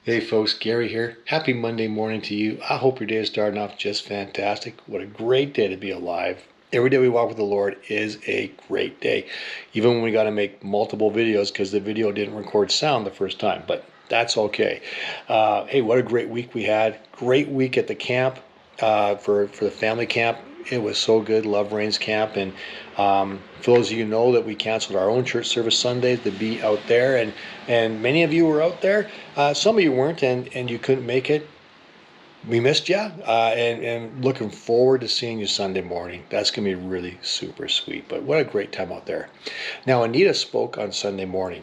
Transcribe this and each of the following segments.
Hey folks, Gary here. Happy Monday morning to you. I hope your day is starting off just fantastic. What a great day to be alive. Every day we walk with the Lord is a great day. Even when we got to make multiple videos because the video didn't record sound the first time, but that's okay. Hey, what a great week we had. Great week at the camp for the family camp. It was so good. Love Reigns Camp. And for those of you who know that we canceled our own church service Sundays to be out there, and many of you were out there. Some of you weren't, and you couldn't make it. We missed you, and looking forward to seeing you Sunday morning. That's going to be really super sweet. But what a great time out there. Now, Anita spoke on Sunday morning,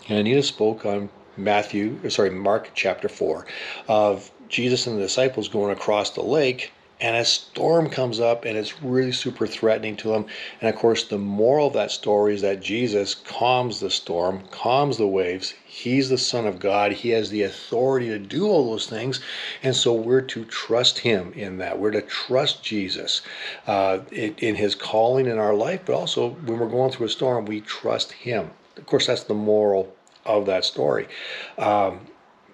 and Anita spoke on Mark chapter 4 of Jesus and the disciples going across the lake, and a storm comes up and it's really super threatening to them. And of course, the moral of that story is that Jesus calms the storm, calms the waves. He's the Son of God. He has the authority to do all those things. And so we're to trust him in that. We're to trust Jesus in his calling in our life, but also when we're going through a storm, we trust him. Of course, that's the moral of that story.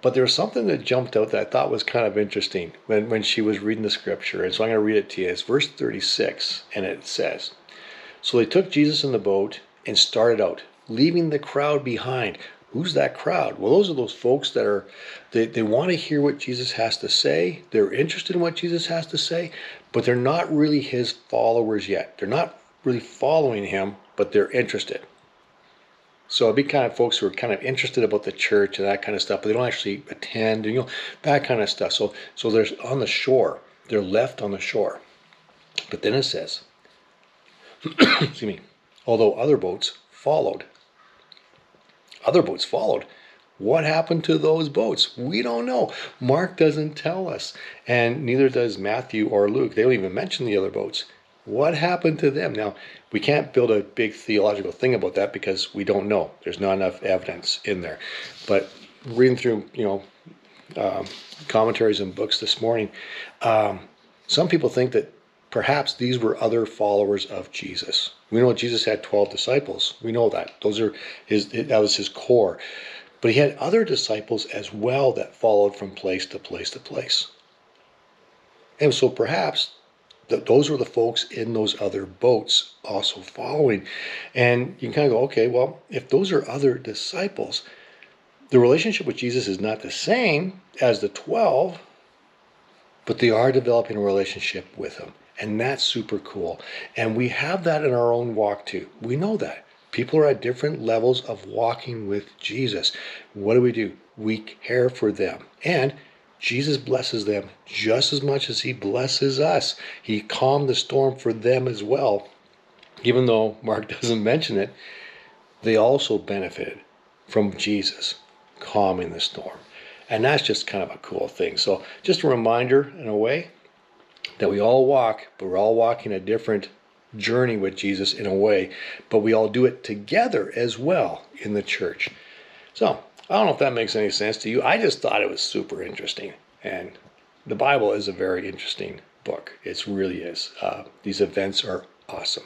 But there was something that jumped out that I thought was kind of interesting when she was reading the scripture. And so I'm going to read it to you. It's verse 36, and it says, "So they took Jesus in the boat and started out, leaving the crowd behind." Who's that crowd? Well, those are those folks that they want to hear what Jesus has to say. They're interested in what Jesus has to say, but they're not really his followers yet. They're not really following him, but they're interested. So it'd be kind of folks who are kind of interested about the church and that kind of stuff, but they don't actually attend, that kind of stuff. So they're on the shore. They're left on the shore. But then it says, excuse me, although other boats followed. Other boats followed. What happened to those boats? We don't know. Mark doesn't tell us, and neither does Matthew or Luke. They don't even mention the other boats. What happened to them? Now, we can't build a big theological thing about that because we don't know. There's not enough evidence in there. But reading through, commentaries and books this morning, some people think that perhaps these were other followers of Jesus. We know Jesus had 12 disciples. We know that. That was his core. But he had other disciples as well that followed from place to place to place. And so perhaps those were the folks in those other boats also following. And you can kind of go, okay, well, if those are other disciples, the relationship with Jesus is not the same as the 12, but they are developing a relationship with him. And that's super cool. And we have that in our own walk too. We know that. People are at different levels of walking with Jesus. What do? We care for them. And Jesus blesses them just as much as he blesses us. He calmed the storm for them as well. Even though Mark doesn't mention it, they also benefited from Jesus calming the storm. And that's just kind of a cool thing. So just a reminder in a way that we all walk, but we're all walking a different journey with Jesus in a way, but we all do it together as well in the church. So I don't know if that makes any sense to you. I just thought it was super interesting. And the Bible is a very interesting book. It really is. These events are awesome.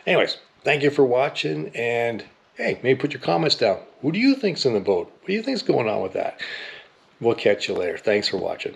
Anyways, thank you for watching. And hey, maybe put your comments down. Who do you think's in the boat? What do you think's going on with that? We'll catch you later. Thanks for watching.